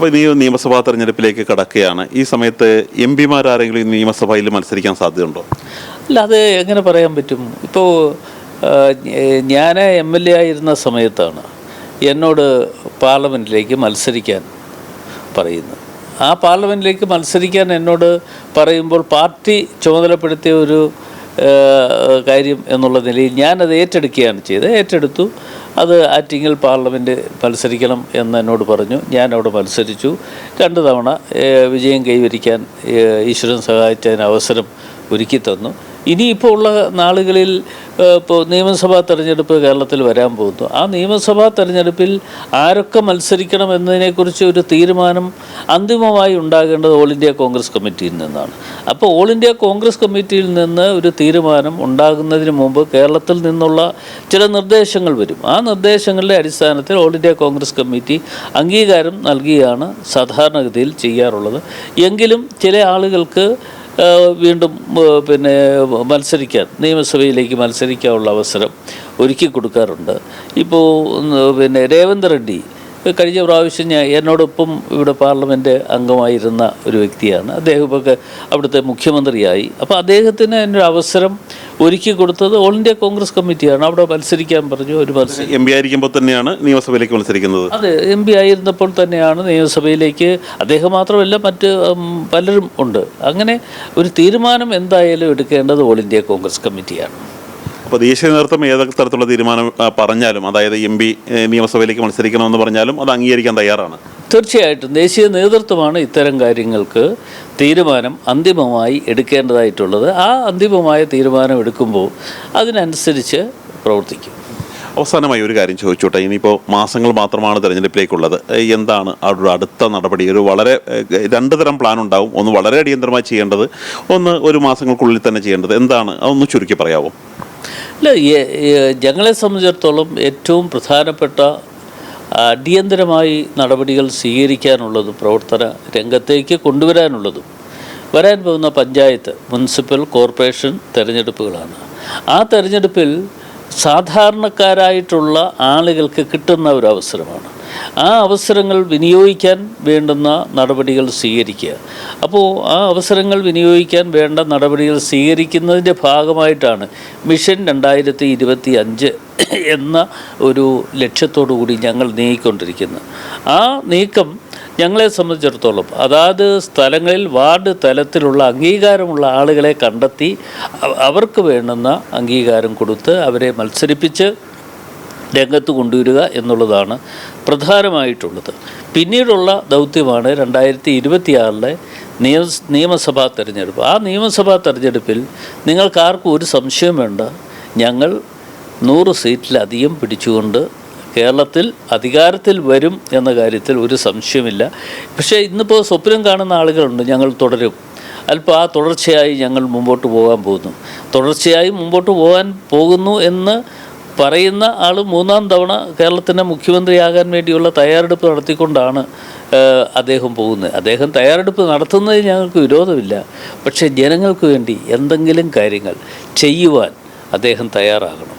അപ്പോൾ ഈ നിയമസഭാ തെരഞ്ഞെടുപ്പിലേക്ക് കടക്കുകയാണ്. ഈ സമയത്ത് എം പിമാരാരെങ്കിലും ഈ നിയമസഭയിൽ മത്സരിക്കാൻ സാധ്യതയുണ്ടോ? അല്ല, അത് എങ്ങനെ പറയാൻ പറ്റും? ഇപ്പോൾ ഞാൻ MLA ആയിരുന്ന സമയത്താണ് എന്നോട് പാർലമെൻറ്റിലേക്ക് മത്സരിക്കാൻ പറയുന്നത്. ആ പാർലമെൻറ്റിലേക്ക് മത്സരിക്കാൻ എന്നോട് പറയുമ്പോൾ പാർട്ടി ചുമതലപ്പെടുത്തിയ ഒരു കാര്യം എന്നുള്ള നിലയിൽ ഞാനത് ഏറ്റെടുക്കുകയാണ് ചെയ്തത്. ഏറ്റെടുത്തു. അത് ആറ്റിങ്ങൽ പാർലമെൻറ്റ് മത്സരിക്കണം എന്ന് എന്നോട് പറഞ്ഞു. ഞാൻ അവിടെ മത്സരിച്ചു. 2 തവണ വിജയം കൈവരിക്കാൻ ഈശ്വരൻ സഹായിച്ചതിന് അവസരം ഒരുക്കി തന്നു. ഇനിയിപ്പോൾ ഉള്ള നാളുകളിൽ ഇപ്പോൾ നിയമസഭാ തെരഞ്ഞെടുപ്പ് കേരളത്തിൽ വരാൻ പോകുന്നു. ആ നിയമസഭാ തെരഞ്ഞെടുപ്പിൽ ആരൊക്കെ മത്സരിക്കണം എന്നതിനെക്കുറിച്ച് ഒരു തീരുമാനം അന്തിമമായി ഉണ്ടാകേണ്ടത് ഓൾ ഇന്ത്യ കോൺഗ്രസ് കമ്മിറ്റിയിൽ നിന്നാണ്. അപ്പോൾ ഓൾ ഇന്ത്യ കോൺഗ്രസ് കമ്മിറ്റിയിൽ നിന്ന് ഒരു തീരുമാനം ഉണ്ടാകുന്നതിന് മുമ്പ് കേരളത്തിൽ നിന്നുള്ള ചില നിർദ്ദേശങ്ങൾ വരും. ആ നിർദ്ദേശങ്ങളുടെ അടിസ്ഥാനത്തിൽ ഓൾ ഇന്ത്യ കോൺഗ്രസ് കമ്മിറ്റി അംഗീകാരം നൽകിയാണ് സാധാരണഗതിയിൽ ചെയ്യാറുള്ളത്. എങ്കിലും ചില ആളുകൾക്ക് വീണ്ടും മത്സരിക്കാൻ, നിയമസഭയിലേക്ക് മത്സരിക്കാനുള്ള അവസരം ഒരുക്കി കൊടുക്കാറുണ്ട്. ഇപ്പോൾ രേവന്ത് റെഡ്ഡി കഴിഞ്ഞ പ്രാവശ്യം എന്നോടൊപ്പം ഇവിടെ പാർലമെൻറ്റ് അംഗമായിരുന്ന ഒരു വ്യക്തിയാണ്. അദ്ദേഹം ഇപ്പോൾ അവിടുത്തെ മുഖ്യമന്ത്രിയായി. അപ്പോൾ അദ്ദേഹത്തിന് എന്നൊരു അവസരം ഒരുക്കി കൊടുത്തത് ഓൾ ഇന്ത്യ കോൺഗ്രസ് കമ്മിറ്റിയാണ്. അവിടെ മത്സരിക്കാൻ പറഞ്ഞു. ഒരു MP ആയിരിക്കുമ്പോൾ തന്നെയാണ് നിയമസഭയിലേക്ക് മത്സരിക്കുന്നത്. അതെ, MP ആയിരുന്നപ്പോൾ തന്നെയാണ് നിയമസഭയിലേക്ക്. അദ്ദേഹം മാത്രമല്ല, മറ്റ് പലരും ഉണ്ട്. അങ്ങനെ ഒരു തീരുമാനം എന്തായാലും എടുക്കേണ്ടത് ഓൾ ഇന്ത്യ കോൺഗ്രസ് കമ്മിറ്റിയാണ്. അപ്പോൾ ദേശീയ നേതൃത്വം ഏതൊക്കെ തരത്തിലുള്ള തീരുമാനം പറഞ്ഞാലും, അതായത് MP നിയമസഭയിലേക്ക് മത്സരിക്കണമെന്ന് പറഞ്ഞാലും അത് അംഗീകരിക്കാൻ തയ്യാറാണ്. തീർച്ചയായിട്ടും ദേശീയ നേതൃത്വമാണ് ഇത്തരം കാര്യങ്ങൾക്ക് തീരുമാനം അന്തിമമായി എടുക്കേണ്ടതായിട്ടുള്ളത്. ആ അന്തിമമായ തീരുമാനം എടുക്കുമ്പോൾ അതിനനുസരിച്ച് പ്രവർത്തിക്കും. അവസാനമായി ഒരു കാര്യം ചോദിച്ചോട്ടെ. ഇനിയിപ്പോൾ മാസങ്ങൾ മാത്രമാണ് തെരഞ്ഞെടുപ്പിലേക്കുള്ളത്. എന്താണ് അവരുടെ അടുത്ത നടപടി? ഒരു വളരെ 2 തരം പ്ലാൻ ഉണ്ടാവും. ഒന്ന് വളരെ അടിയന്തരമായി ചെയ്യേണ്ടത്, ഒന്ന് ഒരു മാസങ്ങൾക്കുള്ളിൽ തന്നെ ചെയ്യേണ്ടത്. എന്താണ് അതൊന്ന് ചുരുക്കി പറയാമോ? അല്ല, ഞങ്ങളെ സംബന്ധിച്ചിടത്തോളം ഏറ്റവും പ്രധാനപ്പെട്ട അടിയന്തരമായി നടപടികൾ സ്വീകരിക്കാനുള്ളതും പ്രവർത്തന രംഗത്തേക്ക് കൊണ്ടുവരാനുള്ളതും വരാൻ പോകുന്ന പഞ്ചായത്ത്, മുനിസിപ്പൽ കോർപ്പറേഷൻ തെരഞ്ഞെടുപ്പുകളാണ്. ആ തെരഞ്ഞെടുപ്പിൽ സാധാരണക്കാരായിട്ടുള്ള ആളുകൾക്ക് കിട്ടുന്ന ഒരു അവസരമാണ്. ആ അവസരങ്ങൾ വിനിയോഗിക്കാൻ വേണ്ടുന്ന നടപടികൾ സ്വീകരിക്കുക. അപ്പോൾ ആ അവസരങ്ങൾ വിനിയോഗിക്കാൻ വേണ്ട നടപടികൾ സ്വീകരിക്കുന്നതിൻ്റെ ഭാഗമായിട്ടാണ് മിഷൻ 2025 എന്ന ഒരു ലക്ഷ്യത്തോടു കൂടി ഞങ്ങൾ നീങ്ങിക്കൊണ്ടിരിക്കുന്നത്. ആ നീക്കം ഞങ്ങളെ സംബന്ധിച്ചിടത്തോളം അതാത് സ്ഥലങ്ങളിൽ വാർഡ് തലത്തിലുള്ള അംഗീകാരമുള്ള ആളുകളെ കണ്ടെത്തി അവർക്ക് വേണ്ടുന്ന അംഗീകാരം കൊടുത്ത് അവരെ മത്സരിപ്പിച്ച് രംഗത്ത് കൊണ്ടുവരിക എന്നുള്ളതാണ് പ്രധാനമായിട്ടുള്ളത്. പിന്നീടുള്ള ദൗത്യമാണ് 2026 നിയമസഭാ തെരഞ്ഞെടുപ്പ്. ആ നിയമസഭാ തെരഞ്ഞെടുപ്പിൽ നിങ്ങൾക്കാർക്കും ഒരു സംശയം വേണ്ട, ഞങ്ങൾ 100 സീറ്റിലധികം പിടിച്ചുകൊണ്ട് കേരളത്തിൽ അധികാരത്തിൽ വരും എന്ന കാര്യത്തിൽ ഒരു സംശയമില്ല. പക്ഷേ ഇന്നിപ്പോൾ സ്വപ്നം കാണുന്ന ആളുകളുണ്ട്, ഞങ്ങൾ തുടരും. അല്പം ആ തുടർച്ചയായി ഞങ്ങൾ മുമ്പോട്ട് പോകാൻ പോകുന്നു. തുടർച്ചയായി മുമ്പോട്ട് പോകാൻ പോകുന്നു എന്ന് പറയുന്ന ആൾ 3-ാം തവണ കേരളത്തിൻ്റെ മുഖ്യമന്ത്രിയാകാൻ വേണ്ടിയുള്ള തയ്യാറെടുപ്പ് നടത്തിക്കൊണ്ടാണ് അദ്ദേഹം പോകുന്നത്. അദ്ദേഹം തയ്യാറെടുപ്പ് നടത്തുന്നതിൽ ഞങ്ങൾക്ക് വിരോധമില്ല. പക്ഷേ ജനങ്ങൾക്ക് വേണ്ടി എന്തെങ്കിലും കാര്യങ്ങൾ ചെയ്യുവാൻ അദ്ദേഹം തയ്യാറാകണം.